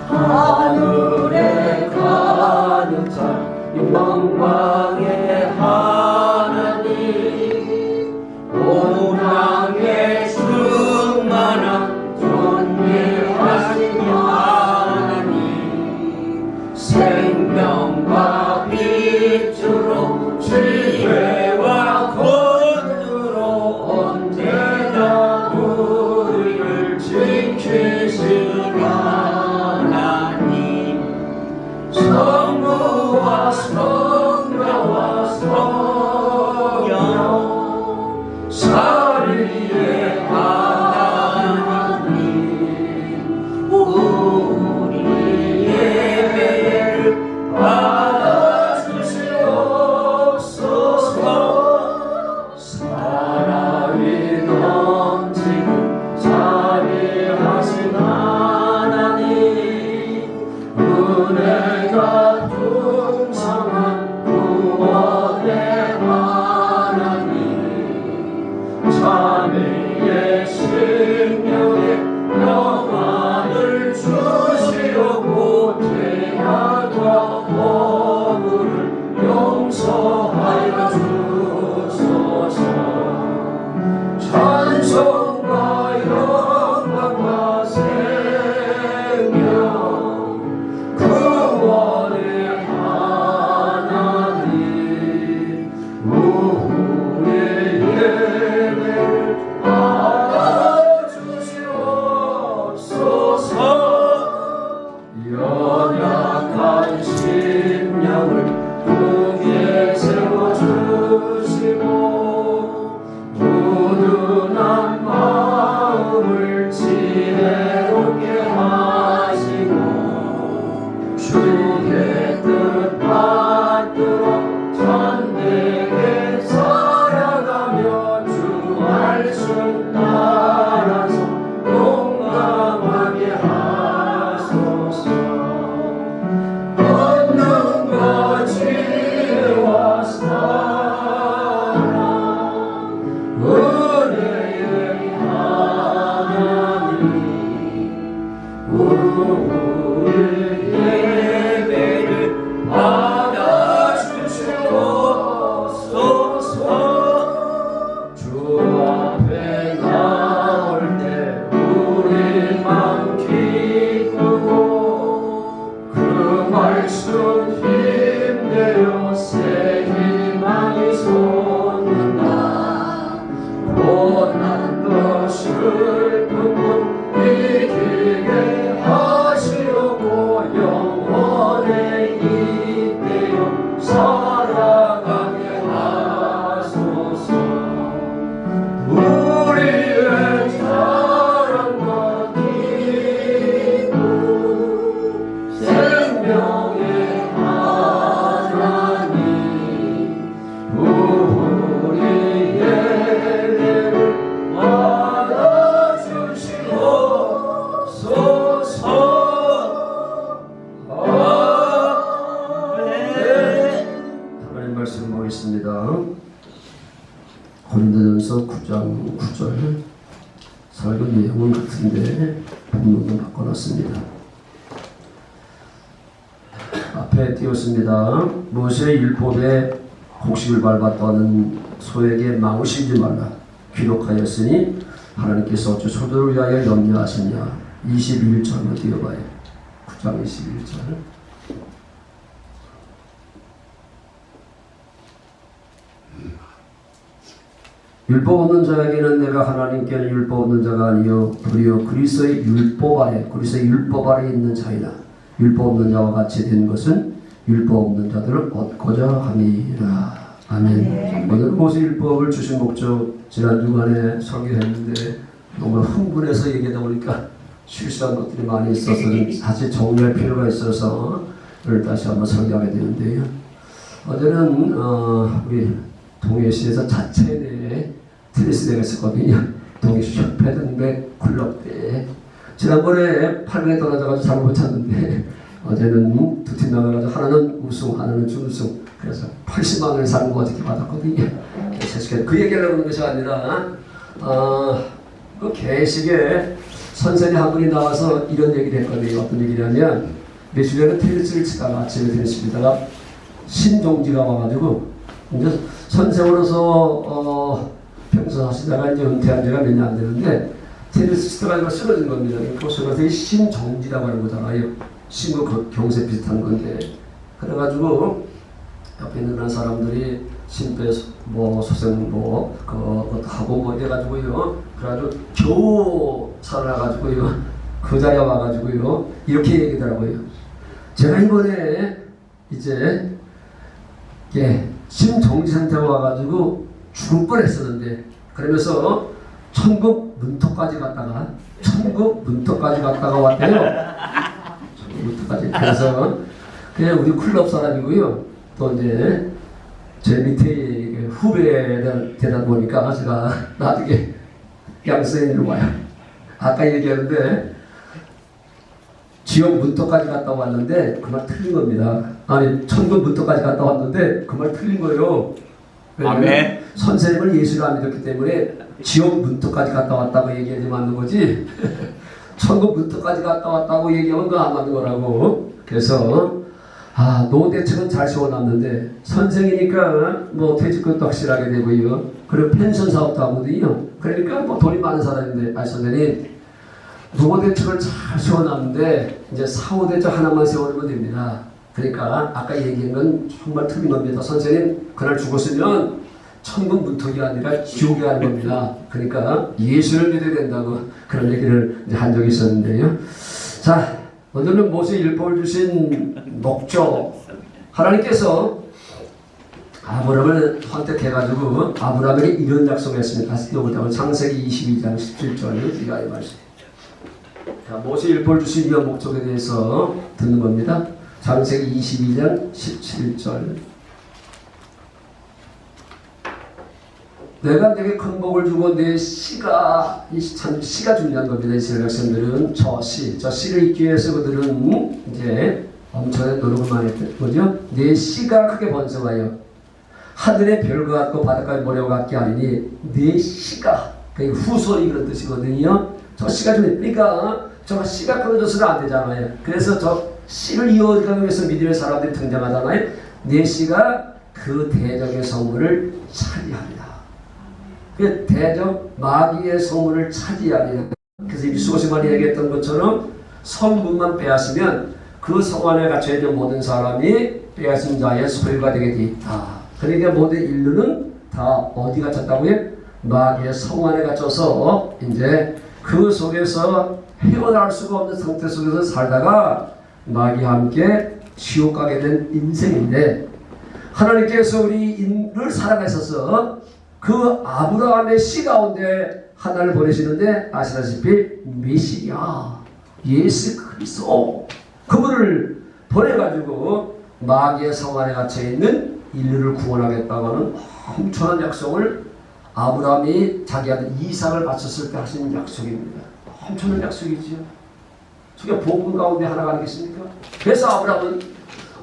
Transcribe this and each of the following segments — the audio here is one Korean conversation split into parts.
하늘에 가득 찬 영광의 하나님, 온 땅에 충만한 존귀하신 하나님, 생명과 빛으로 지혜와 권능으로 언제나 우리를 지키시는 하나님, 성부와 성자와 성령 삼위의 하나님, 우리 예배를 받아주시옵소서. 사랑이 넘치는 자비하신 하나님, 은혜가 풍성한 구원의 하나님, 자비의 생명의 영광을 주시려고 죄악과 허물을 용서하여 주소서. 찬송과 영광과 생명 구원의 하나님, 우리 예배를 받아주시옵소서. 연약한 심령을 굳게 세워주시고 무둔한 마음을 지혜롭게 하시고 주의 뜻 받들어 참되게 살아가며 주 말씀 따라서 용감하게 하소서. 권능과 지혜와 사랑, 은혜의 하나님, 우리 예배를 받아주시옵소서. 주 앞에 나올 때 우리 맘 기쁘고 그 말씀 힘내어 새 희망이 솟는다. 고난도 슬픔도 이기게 하시려고 영원에 이때여 살아가게 하소서. 우리의 사랑과 기쁨, 생명의 하나님, 우리 예배를 받아주시옵소서. 하나님 말씀 보겠습니다. 고린도전서 9장 9절, 설교 내용은 같은데 본문은 바꿔놨습니다. 앞에 띄웠습니다. 모세의 율법에 곡식을 밟았다는 소에게 망우시지 말라 기록하였으니 하나님께서 어찌 소들을 위하여 염려하시냐. 21절로 띄워봐요. 9장 21절. 율법 없는 자에게는 내가 하나님께는 율법 없는 자가 아니요 도리어 그리스도의 율법 아래 있는 자이라. 율법 없는 자와 같이 된 것은 율법 없는 자들을 얻고자 함이라. 아멘. 네. 오늘 모세 율법을 주신 목적 지난 주간에 설교했는데 너무 흥분해서 얘기하다 보니까 실수한 것들이 많이 있어서 다시 정리할 필요가 있어서 오늘 다시 한번 설교하게 되는데요. 어제는 우리 동해시에서 자체 내에 테니스대가 있었거든요. 동해시 협회등백 클럽 때 지난번에 8강에 떨어져가지고 잘 못 찼는데 어제는 두 팀 나가가지고 하나는 우승, 하나는 준우승. 그래서 80만 원을 사는 거 어떻게 받았거든요. 그 얘기를 하는 것이 아니라 그 계식에 선생님 한 분이 나와서 이런 얘기를 했거든요. 어떤 얘기냐면 몇 주 전에 테니스를 치다가 아침에 테니스 치다가 신종지가 와가지고 이제 선생으로서 평소 하시다가 이제 은퇴한 지가 몇 년 안 되는데 테니스 치다가 쓰러진 겁니다. 그 쓰러진 신종지라고 하는 거잖아요. 신과 경세 비슷한 건데 그래가지고 옆에 있는 사람들이 신배 소생 그것도 하고 이래가지고요. 그래가지고 겨우 살아나가지고요. 그 자리에 와가지고요. 이렇게 얘기더라고요. 제가 이번에 이제 심정지 상태가 와가지고 죽을 뻔했었는데 그러면서 천국 문턱까지 갔다가 왔대요. 천국 문턱까지. 그래서 그냥 우리 클럽 사람이고요. 또 이제 제 밑에 후배 되다 보니까 제가 나중에 양수인으로 와요. 아까 얘기했는데 지옥 문턱까지 갔다 왔는데 그 말 틀린 겁니다. 아니 천국 문턱까지 갔다 왔는데 그 말 틀린 거예요. 아멘. 선생님을 예수를 안 믿었기 때문에 지옥 문턱까지 갔다 왔다고 얘기하지 맞는 거지 천국 문턱까지 갔다 왔다고 얘기하면 그거 안 맞는 거라고. 그래서 노대책은 잘 세워놨는데 선생이니까 퇴직금도 확실하게 되고요. 그리고 펜션 사업도 하거든요. 그러니까 돈이 많은 사람인데 선생님 노대책을 잘 세워놨는데 이제 4~5대책 하나만 세워놓으면 됩니다. 그러니까 아까 얘기한 건 정말 틀린 겁니다. 선생님 그날 죽었으면 천국 문턱이 아니라 지옥이 하는 겁니다. 그러니까 예수를 믿어야 된다고 그런 얘기를 이제 한 적이 있었는데요. 자, 오늘은 모세 율법을 주신 목적, 하나님께서 아브라함을 선택해가지고 아브라함에게 이런 약속을 했습니다. 다시 읽어보자면 창세기 22장 17절 이하의 말씀. 자, 모세 율법을 주신 이 목적에 대해서 듣는 겁니다. 창세기 22장 17절. 내가 내게 큰 복을 주고 내 씨가 중요한 겁니다. 이스라엘 백성들은 저 씨를 잊기 위해서 그들은 이제 엄청난 노력을 많이 했던 거죠. 내 씨가 크게 번성하여 하늘의 별과 같고 바닷가의 모래와 같게 하리니 내 씨가 그 후손이 그런 뜻이거든요. 저 씨가 그러니까 저 씨가 끊어져서는 안 되잖아요. 그래서 저 씨를 이어가기 위해서 믿음의 사람들이 등장하잖아요. 내 씨가 그 대적의 성문을 차지합니다. 그 대적 마귀의 성문을 차지하리라. 그래서 이수고시 많이 얘기했던 것처럼 성문만 빼앗으면 그 성 안에 갇혀있는 모든 사람이 빼앗은 자의 소유가 되게 돼 있다. 그러니까 모든 인류는 다 어디 갇혔다고요? 마귀의 성 안에 갇혀서 이제 그 속에서 헤어날 수가 없는 상태 속에서 살다가 마귀와 함께 지옥 가게 된 인생인데 하나님께서 우리 인류를 사랑하셔서 그 아브라함의 씨 가운데 하나를 보내시는데 아시다시피 메시아 예수 그리스도 그분을 보내가지고 마귀의 성 안에 갇혀있는 인류를 구원하겠다고 하는 엄청난 약속을 아브라함이 자기 아들 이삭을 바쳤을 때 하신 약속입니다. 엄청난 약속이지요. 저게 복음 가운데 하나가 아니겠습니까? 그래서 아브라함은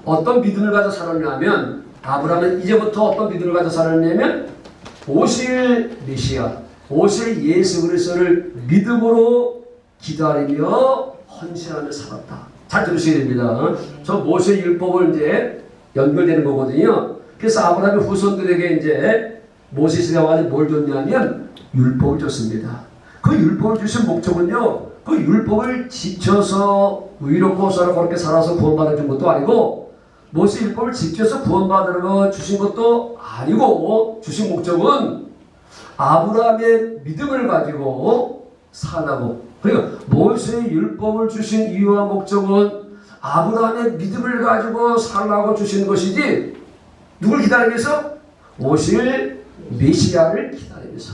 어떤 믿음을 가져 살았냐면 아브라함은 이제부터 어떤 믿음을 가져 살았냐면 오실 메시아, 오실 예수 그리스도를 믿음으로 기다리며 헌신하며 살았다. 잘 들으셔야 됩니다. 저 모세 율법을 이제 연결되는 거거든요. 그래서 아브라함의 후손들에게 이제 모세 시대에 와서 뭘 줬냐면 율법을 줬습니다. 그 율법을 주신 목적은요, 그 율법을 지켜서 의롭고 서로 그렇게 살아서 구원받아 준 것도 아니고 모세 율법을 지켜서 구원받으러 주신 것도 아니고 주신 목적은 아브라함의 믿음을 가지고 사나고 그러니까 모세 율법을 주신 이유와 목적은 아브라함의 믿음을 가지고 살라고 주신 것이지 누굴 기다리면서? 오실 메시아를 기다리면서.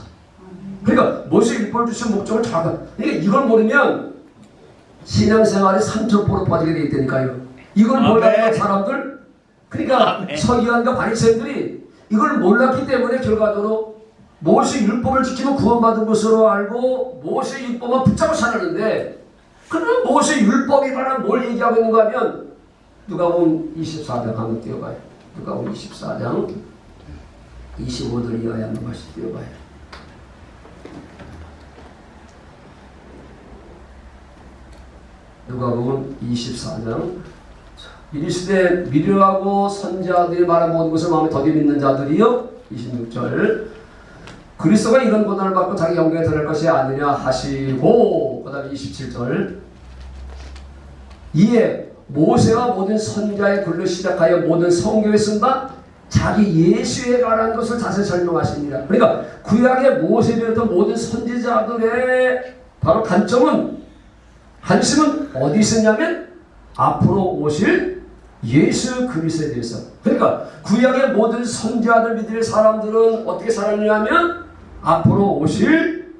그러니까 모세 율법을 주신 목적을 그러니까 이걸 모르면 신앙생활이 삼천포로 빠지게 돼 있다니까요. 이걸 몰랐던 사람들, 그러니까 서기관과 바리새인들이 이걸 몰랐기 때문에 결과적으로 모세 율법을 지키면 구원받은 것으로 알고 모세 율법만 붙잡고 살았는데, 그러면 모세 율법이 바로 뭘 얘기하고 있는가 하면 누가복음 24장 한번 띄워봐요. 누가복음 24장 25절 이하에 한번 다시 띄워봐요. 누가복음 24장. 이르시되 미련하고 선지자들이 말한 모든 것을 마음에 더디 믿는 자들이요. 26절. 그리스도가 이런 고난을 받고 자기 영광에 들어갈 것이 아니냐 하시고, 그 다음에 27절. 이에 모세와 모든 선지자의 글로 시작하여 모든 성경에 쓴 바 자기 예수에 관한 것을 자세히 설명하십니다. 그러니까 구약의 모세에 비롯한 모든 선지자들의 바로 관심은 어디 있었냐면 앞으로 오실 예수 그리스도에 대해서. 그러니까 구약의 모든 선지자들 믿을 사람들은 어떻게 살았냐면 앞으로 오실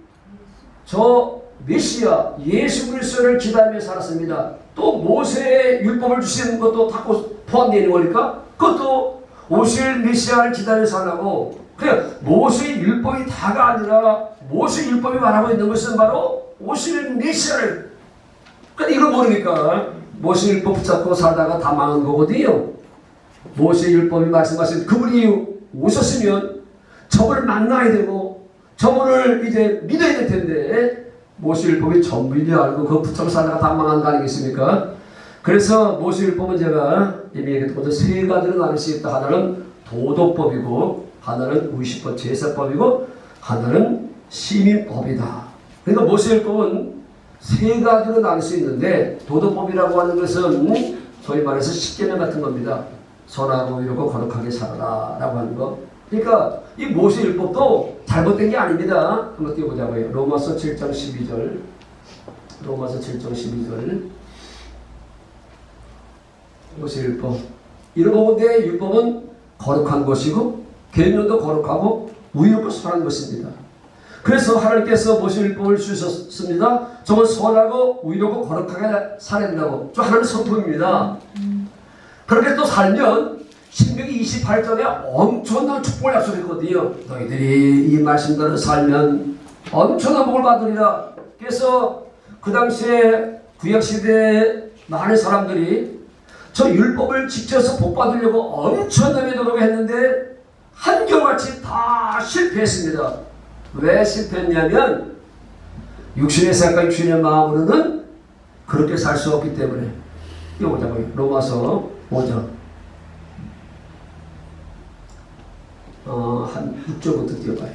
저 메시아 예수 그리스도를 기다리며 살았습니다. 또 모세의 율법을 주시는 것도 다 포함되어 있는 거니까 그것도 오실 메시아를 기다려 살라고. 그러니까 모세의 율법이 다가 아니라 모세의 율법이 말하고 있는 것은 바로 오실 메시아를. 그러니까 이걸 모르니까 모세의 율법 붙잡고 살다가 다 망한 거거든요. 모세의 율법이 말씀하신 그분이 오셨으면 저분을 만나야 되고 저분을 이제 믿어야 될 텐데 모세의 율법이 전부인 줄 알고 그거 붙잡고 살다가 다 망한 거 아니겠습니까? 그래서 모세의 율법은 제가 이미 얘기했던 세 가지로 나눌 수 있다. 하나는 도덕법이고, 하나는 의식법 제사법이고, 하나는 시민법이다. 그러니까 모세의 율법은 세 가지로 나눌 수 있는데, 도덕법이라고 하는 것은 소위 말해서 십계명 같은 겁니다. 선하고 이러고 거룩하게 살아라 라고 하는 거. 그러니까 이 모세의 율법도 잘못된 게 아닙니다. 한번 띄워보자고요. 로마서 7장 12절. 로마서 7장 12절. 모세의 율법. 이런 가운데 율법은 거룩한 것이고 계명도 거룩하고 의롭고 선한 것입니다. 그래서 하나님께서 모세의 율법을 주셨습니다. 저건 선하고 의롭고 거룩하게 살아야 된다고. 저 하나님의 선포입니다. 그렇게 또 살면 신명기 28절에 엄청난 축복을 약속했거든요. 너희들이 이 말씀대로 살면 엄청난 복을 받으리라. 그래서 그 당시에 구약시대에 많은 사람들이 저 율법을 지켜서 복 받으려고 엄청나게 노력했는데 한결같이 다 실패했습니다. 왜 실패했냐면 육신의 생각, 육신의 마음으로는 그렇게 살 수 없기 때문에. 이거 보자고요. 로마서 5장 한 6절부터 띄워봐요.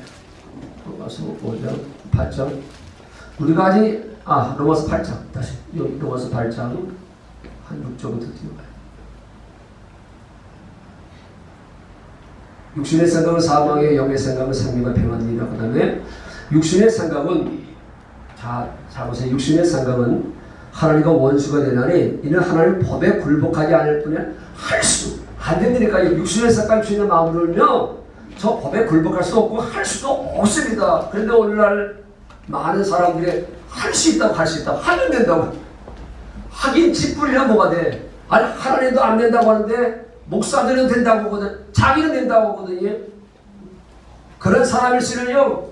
로마서 5장 8장 우리가 아직 로마서 8장 다시 로마서 8장 한 6절부터 띄워봐요. 육신의 생각은 사망의, 영의 생각은 생명과 평안이라. 그 다음에 육신의 생각은 자 보세요. 육신의 생각은 하나님과 원수가 되나니 이는 하나님 법에 굴복하지 않을 뿐이야 할 수 안 된다니까. 육신의 생각, 육신의 마음으로는요 저 법에 굴복할 수 없고 할 수도 없습니다. 그런데 오늘날 많은 사람들이 할 수 있다고 하면 된다고. 하긴 짓부리라 뭐가 돼. 아니 하나님도 안 된다고 하는데 목사들은 된다고 하거든. 자기는 된다고 하거든요. 그런 사람일수는요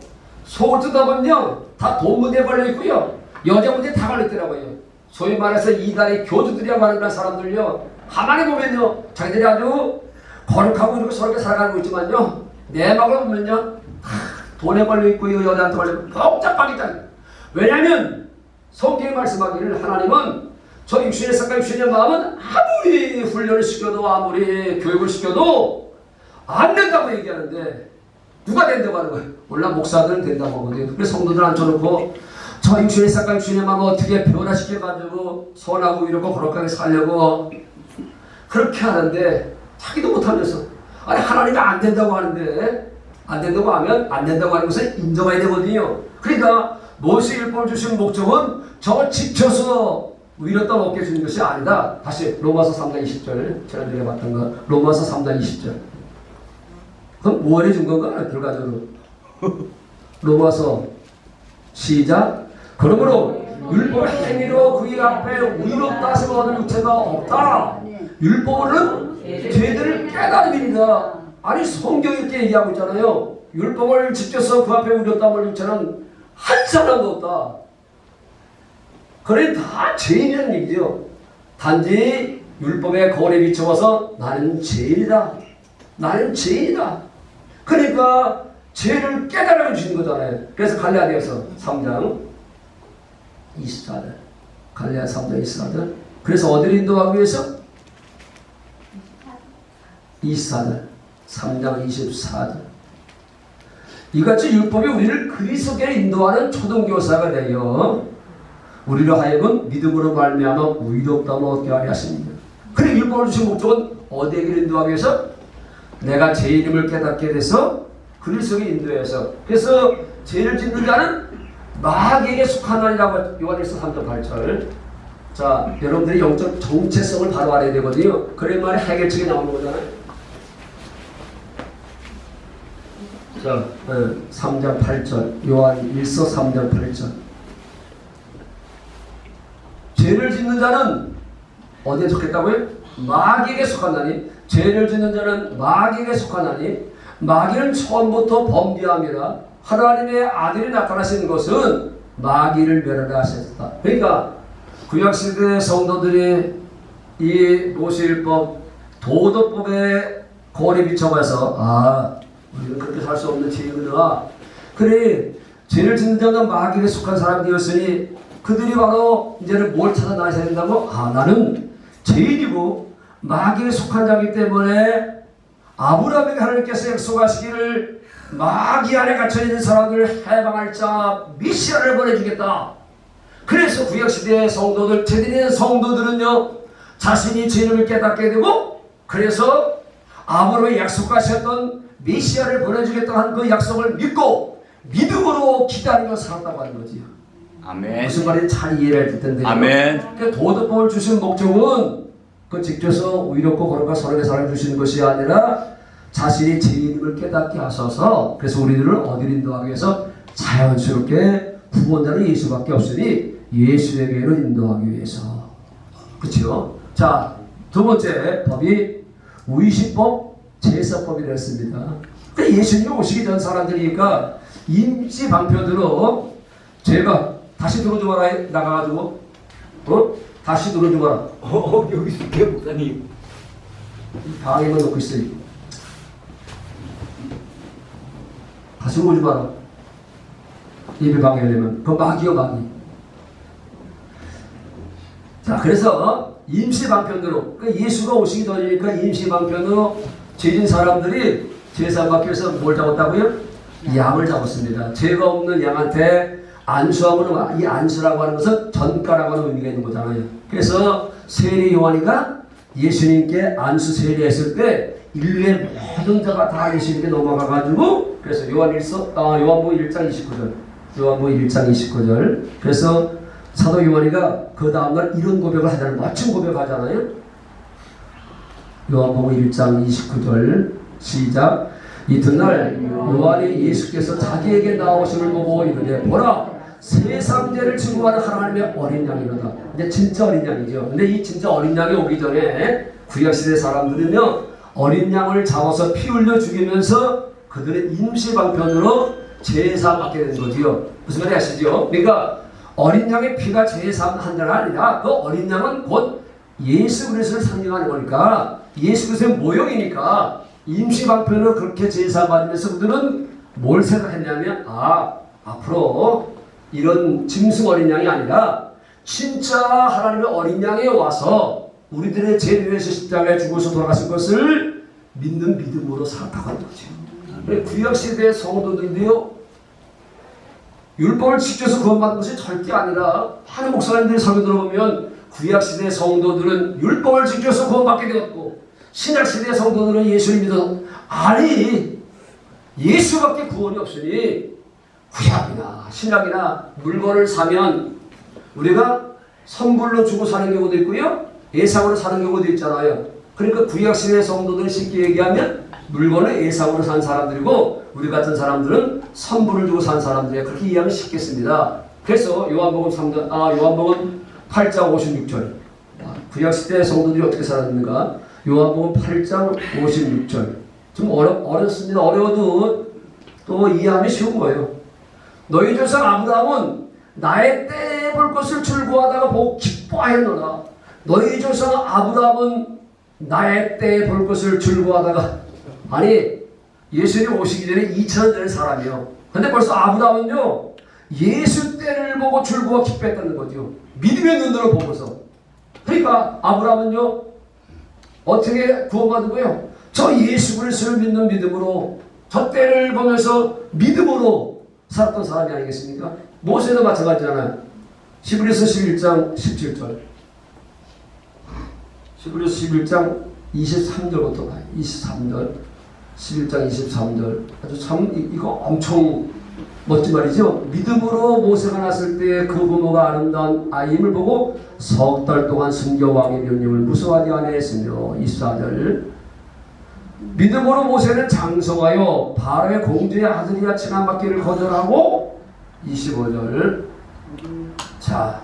속을 뜯어보면요 다 돈 문제에 걸려있고요 여자 문제에 다 걸려있더라고요. 소위 말해서 이단의 교주들이라고 하는 그런 사람들요 가만히 보면요 자기들이 아주 거룩하고 이렇게 서럽게 살아가고 있지만요 내막을 보면요 돈에 걸려있고요 여자한테 걸려있고 복잡하기 때문에. 왜냐하면 성경이 말씀하기를 하나님은 저 육신의 생각, 육신의 마음은 아무리 훈련을 시켜도 아무리 교육을 시켜도 안 된다고 얘기하는데 누가 된다고 하는 거예요? 물론 목사들은 된다고 하거든요. 그래서 성도들 앉혀놓고 저 육신의 생각, 육신의 마음을 어떻게 변화시켜가지고 선하고 이렇고 거룩하게 살려고 그렇게 하는데 자기도 못하면서 아니 하나님이 안 된다고 하는데 안 된다고 하면 안 된다고 하는 것을 인정해야 되거든요. 그러니까 모세의 율법을 주신 목적은 저걸 지켜서 위로 떠먹게 주는 것이 아니다. 다시 로마서 3장 20절 지난주에 봤던 거 로마서 3장 20절. 그럼 뭐 해준 건가? 결과적으로 로마서 시작. 그러므로 율법 행위로 그의 앞에 의롭다 하심을 얻을 육체가 없다. 율법은 죄들을 깨달음입니다. 아니 성경이 이렇게 얘기하고 있잖아요. 율법을 지켜서 그 앞에 의롭다 하심을 육체는 한 사람도 없다. 그래 다 죄인이라는 얘기죠. 단지 율법의 거울에 비춰서 나는 죄인이다. 나는 죄인이다. 그러니까 죄를 깨달아 주시는 거잖아요. 그래서 갈라디아서 3장 24절 갈레아 3장 24절. 그래서 어디를 인도하기 위해서? 24절. 3장 24절. 이같이 율법이 우리를 그리스도께 인도하는 초등교사가 되어 우리로 하여금 믿음으로 말미암아 의롭다함을 얻게 하려 하십니다. 그래 율법을 주신 목적은 어디에게 인도하기 위해서? 내가 제 이름을 깨닫게 돼서 그리스도께 인도해서. 그래서 죄를 짓는 자는 마귀에게 속하나니라고 요한일서 3장 8절. 자, 여러분들이 영적 정체성을 바로 알아야 되거든요. 그래 말에 해결책이 나오는 거잖아요. 자, 3장 8절. 요한일서 3장 8절. 죄를 짓는 자는 어디에 속했다고요? 마귀에게 속하나니. 죄를 짓는 자는 마귀에게 속하나니. 마귀는 처음부터 범죄함이라 하나님의 아들이 나타나신 것은 마귀를 멸하려 하셨다. 그러니까 구약시대 성도들이 이 모세율법 도덕법에 거울에 비춰봐서 우리는 그렇게 살 수 없는 죄인이구나. 그래 죄를 짓는 자는 마귀에 속한 사람들이었으니 그들이 바로 이제는 뭘 찾아 나서야 된다고? 나는 죄인이고 마귀에 속한 자이기 때문에 아브라함에게 하나님께서 약속하시기를 마귀 안에 갇혀있는 사람들을 해방할 자 메시아를 보내주겠다. 그래서 구약시대의 성도들, 제대된 성도들은요 자신이 죄를 깨닫게 되고 그래서 아브라함이 약속하셨던 메시아를 보내주겠다는 그 약속을 믿고 믿음으로 기다리며 살았다고 하는 거지요. 아멘. 무슨 말인지 잘 이해를 할 텐데요. 아멘. 그러니까 도덕법을 주신 목적은 그 직접서 의롭고 거룩한 선하게 사람 주시는 것이 아니라 자신이 죄인임을 깨닫게 하셔서 그래서 우리들을 어디로 인도하기 위해서 자연스럽게 구원자는 예수밖에 없으니 예수에게로 인도하기 위해서. 그렇죠? 자, 두 번째 법이 의식법, 제사법이 됐습니다. 그러니까 예수님이 오시기 전 사람들이니까 임시 방편으로 제가 다시 들어오지 마라 나가가지고 다시 들어오지 마라. 여기 있을게요, 목사님. 방에만 놓고 있어요. 다시 오지 마라. 예배 방해하려면 그건 마귀요 마귀. 자, 그래서 임시 방편으로 그러니까 예수가 오시기 전이니까 임시 방편으로 죄진 사람들이 제사 받기 위해서 뭘 잡았다고요? 양을 잡았습니다. 죄가 없는 양한테 안수함으로, 이 안수라고 하는 것은 전가라고 하는 의미가 있는 거잖아요. 그래서 세례 요한이가 예수님께 안수 세례했을 때 인류의 모든 자가 다 예수님께 넘어가가지고 그래서 요한복음 1장 29절 요한복음 1장 29절 그래서 사도 요한이가 그 다음날 이런 고백을 하잖아요. 멋진 고백을 하잖아요. 요한복음 1장 29절 시작. 이튿날 요한이 예수께서 자기에게 나오심을 보고 이르되 보라 세상 죄를 증거하는 하나님의 어린 양이로다. 이제 진짜 어린 양이죠. 근데 이 진짜 어린 양이 오기 전에 구약시대 사람들은요 어린 양을 잡아서 피 흘려 죽이면서 그들의 임시방편으로 제사 받게 된 거지요. 무슨 말인지 아시죠? 그러니까 어린 양의 피가 제사 한 자가 아니라 그 어린 양은 곧 예수 그리스도를 상징하는 거니까 예수 그리스도의 모형이니까 임시방편으로 그렇게 제사 받으면서 그들은 뭘 생각했냐면 앞으로 이런 짐승 어린 양이 아니라 진짜 하나님의 어린 양에 와서 우리들의 죄를 위해서 십자가에 죽어서 돌아가신 것을 믿는 믿음으로 살았다고 하는 거죠. 구약시대의 성도들도요 율법을 지켜서 구원받는 것이 절대 아니라 많은 목사님들이 설교 들어보면 구약시대의 성도들은 율법을 지켜서 구원받게 되었고 신약시대의 성도들은 예수를 믿어 예수밖에 구원이 없으니 구약이나 신약이나 물건을 사면 우리가 선불로 주고 사는 경우도 있고요 예상으로 사는 경우도 있잖아요. 그러니까 구약시대의 성도들은 쉽게 얘기하면 물건을 예상으로 산 사람들이고 우리 같은 사람들은 선불을 주고 산 사람들이에요. 그렇게 이해하면 쉽겠습니다. 그래서 요한복음 8장 56절 구약시대의 성도들이 어떻게 살았는가? 요한복음 8장 56절 좀 어렵습니다. 어려워도 또 이해하기 쉬운 거예요. 너희 조상 아브라함은 나의 때에 볼 것을 줄구하다가 보고 기뻐하였노라. 너희 조상 아브라함은 나의 때에 볼 것을 줄구하다가 예수님 오시기 전에 2000년 전의 사람이요. 근데 벌써 아브라함은요 예수 때를 보고 줄구하 기뻐했다는 거죠. 믿음의 눈으로 보고서. 그러니까 아브라함은요 어떻게 구원받은 거예요? 저 예수 그리스도를 믿는 믿음으로, 저 때를 보면서 믿음으로 살았던 사람이 아니겠습니까? 모세도 마찬가지잖아요. 히브리서 11장 17절. 히브리서 11장 23절부터 봐요. 23절, 11장 23절. 아주 참 이거 엄청 멋진 말이죠. 믿음으로 모세가 났을 때 그 부모가 아름다운 아이임을 보고 석 달 동안 숨겨 왕의 명령을 무서워하지 아니했으며. 24절. 믿음으로 모세는 장성하여 바로의 공주의 아들이라 칭함받기를 거절하고. 25절. 자,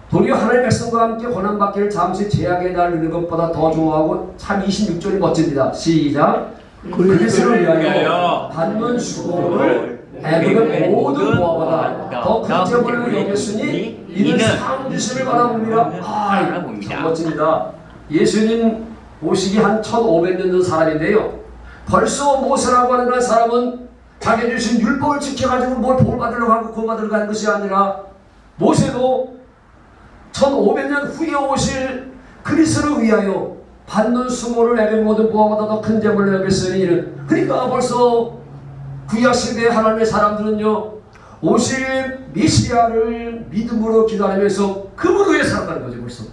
도리어 하나님의 백성과 함께 고난받기를 잠시 제약에 달리는 것보다 더 좋아하고. 참 26절이 멋집니다. 시작. 그리스도를 위하여 받는 수고를 애굽의 모든 모아보다 더 큰 재물을 여겼으니 이는 상 주심을 바라봅니다. 참 멋집니다. 예수님 오시기 한 1500년 전 사람인데요, 벌써 모세라고 하는 그 사람은 자기 주신 율법을 지켜가지고 뭘 복을 받으려고 하고 구원받으려고 하는 것이 아니라, 모세도 1500년 후에 오실 그리스도를 위하여 받는 수모를 애굽 모든 모아보다 더 큰 재물을 여겼으니 이는. 그러니까 벌써 구약시대의 하나님의 사람들은요 오실 메시아를 믿음으로 기다리면서 그분을 위해 살았다는 거죠. 벌써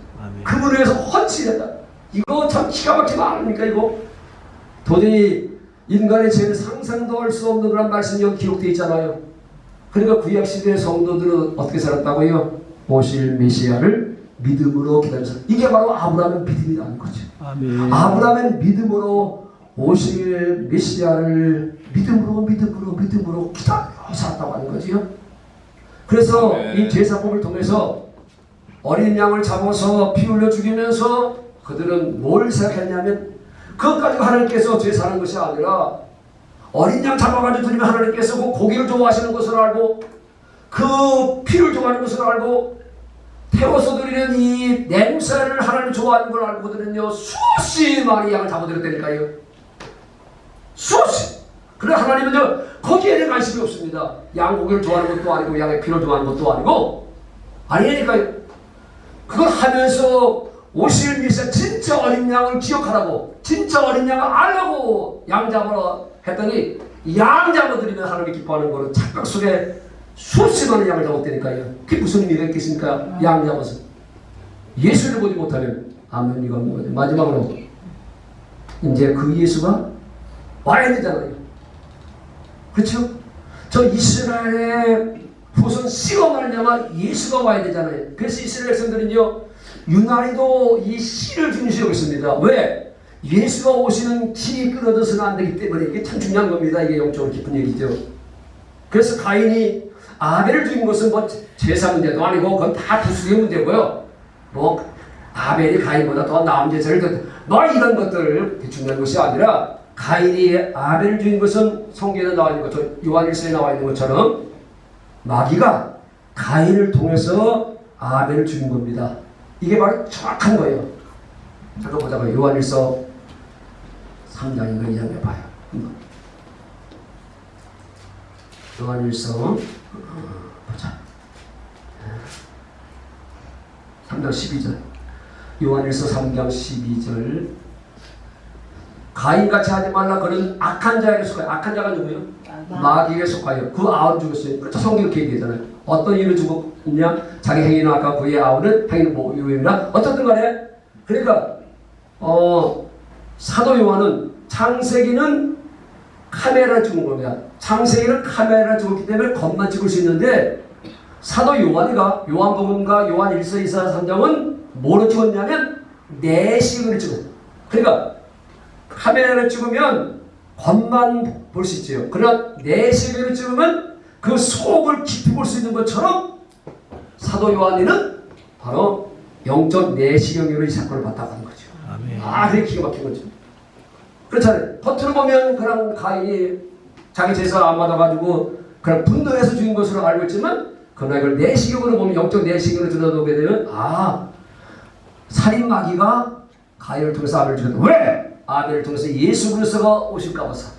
그분을 위해서 헌신했다. 이거 참 기가 막히지 않습니까? 이거 도저히 인간의 죄는 상상도 할 수 없는 그런 말씀이 여기 기록되어 있잖아요. 그러니까 구약시대의 성도들은 어떻게 살았다고요? 오실 메시아를 믿음으로 기다려서. 이게 바로 아브라함의 믿음이라는 거죠. 아멘. 아브라함의 믿음으로 오실 메시아를 믿음으로 기다려 살았다고 하는 거지요. 그래서 아멘. 이 제사법을 통해서 어린 양을 잡아서 피 흘려 죽이면서 그들은 뭘 생각했냐면, 그것 가지고 하나님께서 죄 사는 것이 아니라 어린 양 잡아가지고 드리면 하나님께서 그 고기를 좋아하시는 것을 알고 그 피를 좋아하는 것을 알고 태워서 드리는 이 냄새를 하나님 좋아하는 걸 알고거든요. 수없이 많이 양을 잡아드렸다니까요. 수없이. 그래 하나님은요 거기에는 관심이 없습니다. 양 고기를 좋아하는 것도 아니고 양의 피를 좋아하는 것도 아니고 아니니까요. 그걸 하면서 오실 메시아 진짜 어린 양을 기억하라고, 진짜 어린 양을 알라고 양 잡으라 했더니, 양 잡아드리면 하나님이 기뻐하는 거는 착각 속에 수없이 많은 양을 잡았다니까요. 그게 무슨 의미가 있겠습니까? 양 잡아서 예수를 보지 못하면 아멘. 이건 뭐죠? 마지막으로 이제 그 예수가 와야 되잖아요. 그렇죠? 저 이스라엘의 후손 씨로 말미암아 예수가 와야 되잖아요. 그래서 이스라엘 백성들은요 유난히도 이 씨를 중시하고 있습니다. 왜? 예수가 오시는 길이 끊어져서는 안 되기 때문에. 이게 참 중요한 겁니다. 이게 영적으로 깊은 얘기죠. 그래서 가인이 아벨을 죽인 것은 뭐 제사 문제도 아니고 그건 다 부수의 문제고요. 뭐 아벨이 가인보다 더 나은 제사를 뭐 이런 것들 중요한 것이 아니라, 가인이 아벨을 죽인 것은 성경에 나와 있는 것처럼, 요한일서에 나와 있는 것처럼 마귀가 가인을 통해서 아벨을 죽인 겁니다. 이게 바로 정확한 거예요. 잠깐 보자고요. 요한일서 3장인가 2장에 봐요. 요한일서 보자. 3장 12절. 요한일서 3장 12절. 가인같이 하지 말라. 그는 악한 자에게 속하여. 악한 자가 누구예요? 마귀에게 속하여 그 아우를 죽였어요. 그렇죠. 성경 그렇게 얘기하잖아요. 어떤 이유로 죽었냐? 자기 행위는 아까 그의 아우는 행위는 모유입니다. 어쨌든 간에 그러니까 사도 요한은 창세기는 카메라를 찍은 겁니다. 창세기는 카메라를 찍었기 때문에 겉만 찍을 수 있는데, 사도 요한이가 요한복음과 요한 1서 2서 3장은 뭐로 찍었냐면 내시경을 찍었어요. 그러니까 카메라를 찍으면 겉만 볼 수 있죠. 그러나 내시경을 찍으면 그 속을 깊이 볼 수 있는 것처럼 사도 요한이는 바로 영적 내시경으로 이 사건을 봤다고 하는 거죠. 아멘. 그게 기가 막힌 거죠. 그렇잖아요. 겉으로 보면 그냥 가인이 자기 제사 안 받아가지고 그냥 분노해서 죽인 것으로 알고 있지만, 그러나 이걸 내시경으로 보면, 영적 내시경으로 들여다보게 되면 살인 마귀가 가인을 통해서 아벨을 죽였다. 왜? 아벨을 통해서 예수 그리스도가 오실까 봐서.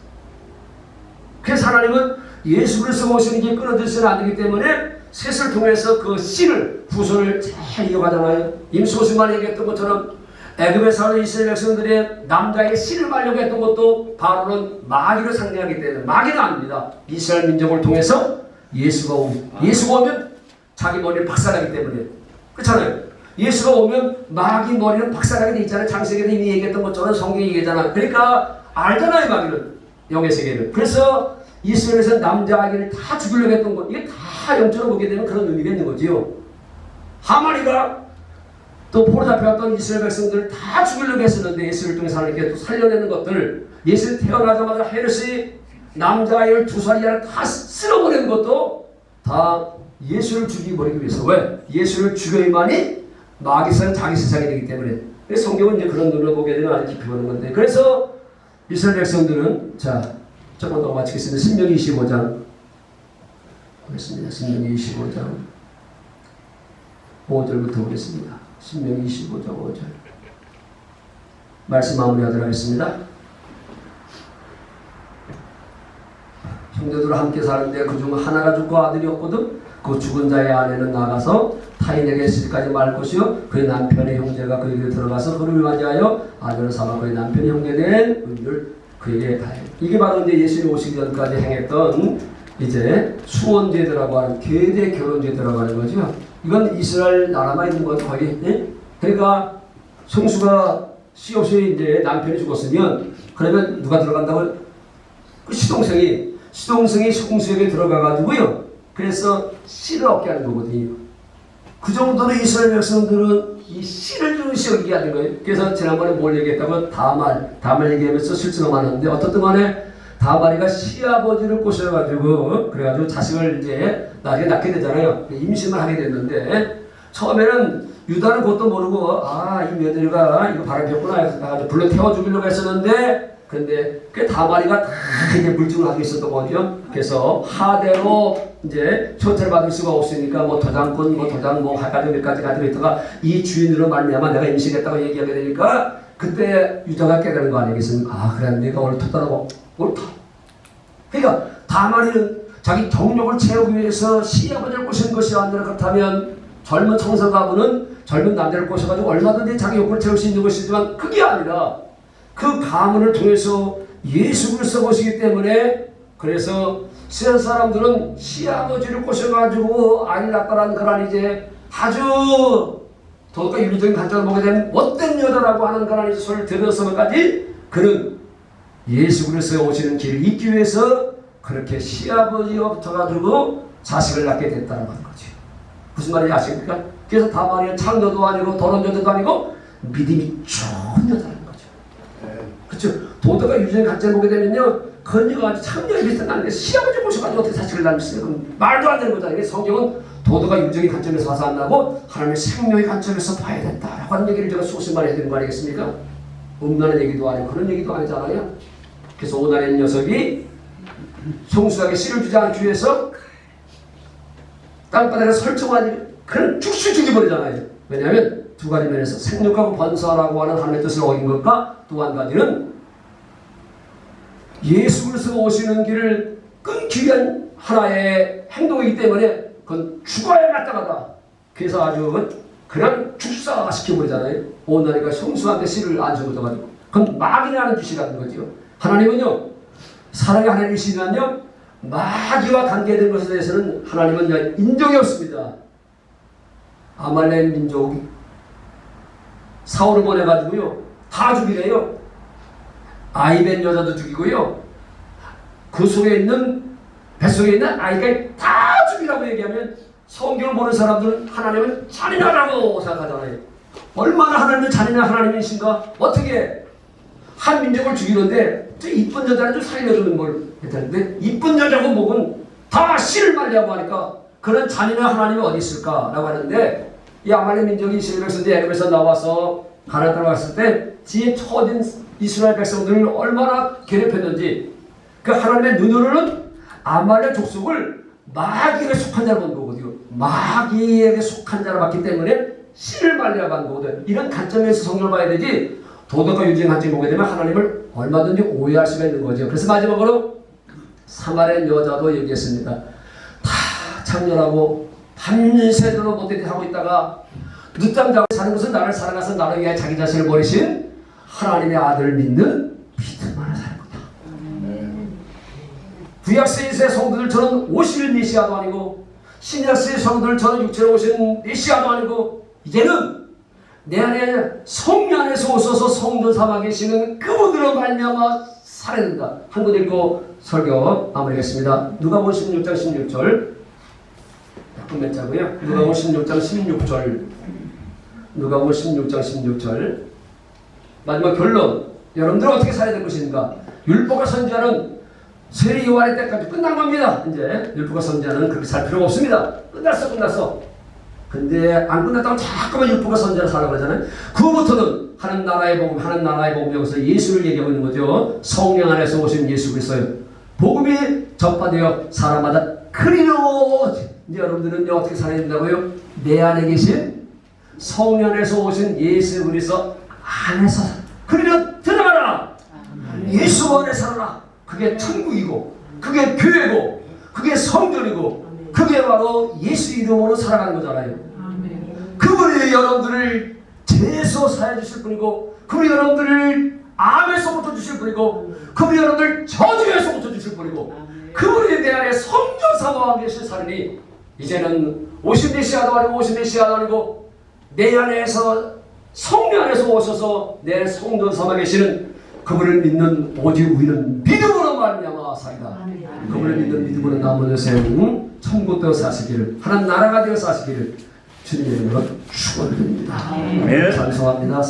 그래서 하나님은 예수 그리스도가 오시는 게 끊어져서는 안 되기 때문에 셋을 통해서 그 씨를 후손을 잘 이어가잖아요. 임소수만 얘기했던 것처럼 애굽에 사는 이스라엘 백성들의 남자에게 씨를 말려고 했던 것도 바로는 마귀를 상징하기 때문에 마귀는 아닙니다. 이스라엘 민족을 통해서 예수가 오면 자기 머리를 박살나기 때문에 그렇잖아요. 예수가 오면 마귀 머리는 박살나게 돼 있잖아요. 창세기에 이미 얘기했던 것처럼 성경이 얘기하잖아. 그러니까 알잖아요. 마귀는 영의 세계를. 그래서 이스라엘에서 남자아기를 다 죽이려고 했던 것 이게 다 영적으로 보게 되면 그런 의미가 있는 거지요. 하만이가 또 포로 잡혀왔던 이스라엘 백성들을 다 죽이려고 했었는데 예수를 통해서 하나님께 또 살려내는 것들 예수 태어나자마자 헤롯이 남자아이를 2살 이하를 다 쓸어버리는 것도 다 예수를 죽이버리기 위해서. 왜? 예수를 죽여야만이 마귀는 자기 세상이 되기 때문에. 그래서 성경은 이제 그런 눈으로 보게 되면 아주 깊이 보는 건데 그래서 이스라엘 백성들은 자 조금 더 마치겠습니다. 신명기 25장 보겠습니다. 신명기 25장 5절부터 보겠습니다. 신명기 25장 5절 말씀 마무리하도록 하겠습니다. 형제들과 함께 사는데 그중 하나가 죽고 아들이 없거든 그 죽은 자의 아내는 나가서 타인에게 시집까지 말 것이요 그의 남편의 형제가 그에게 들어가서 그를 맞이하여 아들을 삼아 그의 남편의 형제된 의를 그에게 다해. 이게 바로 이제 예수님 오시기 전까지 행했던 이제 수원제도라고 하는 계대 결혼제도라고 하는 거죠. 이건 이스라엘 나라만 있는 건 거의. 예? 그러니까 성수가 씨 없이 이제 남편이 죽었으면 그러면 누가 들어간다고? 그 시동생이 성수에게 들어가가지고요. 그래서 씨를 얻게 하는 거거든요. 그 정도로 이스라엘 백성들은 이 씨를 중시 여기게 하는 거예요. 그래서 지난번에 뭘 얘기했다면 다말 얘기하면서 실수가 많았는데 어떻든 간에 다말이가 시아버지를 꼬셔가지고 그래가지고 자식을 이제 나중에 낳게 되잖아요. 임신을 하게 됐는데 처음에는 유다는 그것도 모르고 이 며느리가 이거 바람폈구나 해서 불러 태워 죽이려고 했었는데 근데 그 다말이가 다 이제 물증을 하고 있었던 거죠. 그래서 하대로 이제 초대를 받을 수가 없으니까 뭐 도장꾼 도장 하가지 몇 가지 가지고 있다가 이 주인으로 말미암아 내가 임신했다고 얘기하게 되니까 그때 유다가 깨달은 거 아니겠습니까? 그래 내가 옳다. 그러니까 다말이는 자기 정욕을 채우기 위해서 시아버지를 꼬신 것이 아니라 그렇다면 젊은 청소 가부는 젊은 남자를 꼬셔가지고 얼마든지 자기 욕을 채울 수 있는 것이지만 그게 아니라 그 가문을 통해서 예수 그리스도가 오시기 때문에 그래서 세상 사람들은 시아버지를 꼬셔가지고 아이를 낳았다는 그런 이제 아주 더욱더 윤리적인 관점을 보게 되면 못된 여자라고 하는 그런 소리를 들어서까지 그는 예수 그리스도가 오시는 길을 잇기 위해서 그렇게 시아버지가 붙어가지고 자식을 낳게 됐다는 거죠. 무슨 말인지 아십니까? 그래서 다말이는 창녀도 아니고 도론녀도 아니고 믿음이 좋은 여자라는 거죠. 그렇죠? 도덕과 유전의 관점을 보게 되면요, 건녀가 아주 창녀에 비슷한 시아버지 모셔가지고 어떻게 자식을 낳았어요? 말도 안 되는 거잖아요. 성경은 도덕과 유전의 관점에서 봐서 안 나고 하나님의 생명의 관점에서 봐야 된다라고 하는 얘기를 제가 수없이 말해야 되는 거 아니겠습니까? 음란한 얘기도 아니고 그런 얘기도 아니잖아요. 그래서 오나라는 녀석이 송수에게 씨를 주지 않기 위해서 땅바닥에 설정한 그런 죽수 죽여버리잖아요. 왜냐하면 두 가지 면에서 생육하고 번성하라고 하는 하나님의 뜻을 어긴 것과 또 한 가지는 예수 그리스도가 오시는 길을 끊기 위한 하나의 행동이기 때문에 그건 죽어야 마땅하다. 그래서 아주 그냥 죽사 시켜버리잖아요. 오나리가 성수한테 씨를 안 주어가지고 그건 마귀라는 짓이라는 거죠. 하나님은요, 사랑의 하나님이시면요, 마귀와 관계된 것에 대해서는 하나님은 인정이 없습니다. 아말렉 민족이 사울을 보내가지고요 다 죽이래요. 아이벤 여자도 죽이고요, 그 속에 있는 뱃속에 있는 아이가 다 죽이라고 얘기하면 성경을 보는 사람들은 하나님은 잔인하다고 생각하잖아요. 얼마나 하나님은 잔인한 하나님이신가? 어떻게 한 민족을 죽이는데 이쁜 여자를 좀 살려주는 걸 했다는데 이쁜 여자고 목은 다 씨를 말려고 하니까 그런 잔인한 하나님이 어디 있을까라고 하는데, 이 아말렉 민족이 이스라엘 백성들이 애굽에서 나와서 가나안 들어갔을 때 뒤에 처진 이스라엘 백성들을 얼마나 괴롭혔는지, 그 하나님의 눈으로는 아말렉 족속을 마귀에게 속한 자로 본 거거든요. 마귀에게 속한 자로 봤기 때문에 씨를 말려고 한 거거든. 이런 관점에서 성경을 봐야 되지, 도덕과 유지의 관점을 보게 되면 하나님을 얼마든지 오해할 수가 있는 거죠. 그래서 마지막으로 사마리아 여자도 얘기했습니다. 다 창녀라고 밤새도록 못되게 하고 있다가 늦잠 자고 사는 것은 나를 사랑해서 나를 위해 자기 자신을 버리신 하나님의 아들을 믿는 믿음만을 사는 거다. 구약세기의 성도들처럼 오실 메시아도 아니고 신약세의 성도들처럼 육체로 오신 메시아도 아니고 이제는 내 안에 성령 안에서 오셔서 성전 삼아 계시는 그분으로 말미암아 살아야 된다. 한 번 읽고 설교 마무리하겠습니다. 누가복음 16장 16절 약간 몇 자고요. 누가복음 16장 16절 누가복음 16장 16절 마지막 결론. 여러분들은 어떻게 살아야 될 것인가? 율법과 선지자는 세례 요한의 때까지 끝난 겁니다. 이제 율법과 선지자는 그렇게 살 필요가 없습니다. 끝났어. 근데 안 끝났다고 자꾸만 율법과 선지자를 살라고 하잖아요. 그거부터는 하는 나라의 복음 여기서 예수를 얘기하고 있는 거죠. 성령 안에서 오신 예수 그리스도요. 복음이 전파되어 사람마다 크리로. 이제 여러분들은 어떻게 살아야 된다고요? 내 안에 계신 성령 안에서 오신 예수 그리스도 안에서 그리로 들어가라. 예수 안에 살아라. 그게 천국이고 그게 교회고 그게 성전이고 그게 바로 예수 이름으로 살아가는 거잖아요. 그분이 여러분들을 죄에서 사해 주실 분이고 그분이 여러분들을 암에서 고쳐주실 분이고 그분이 여러분들 저주에서 고쳐주실 분이고 그분이 내 안에 성전 삼아 계신 사람이 이제는 오신 메시아도 아니고 내 안에서 성령 안에서 오셔서 내 성전 삼아 계시는 그분을 믿는 오직 우리는 믿음으로 말미암아 살다. 그분을 믿는 믿음으로 남은 여생 천국 되어 사시기를 하나님 나라가 되어 사시기를 주님의 이름으로 축원드립니다. 아멘. 찬송합니다.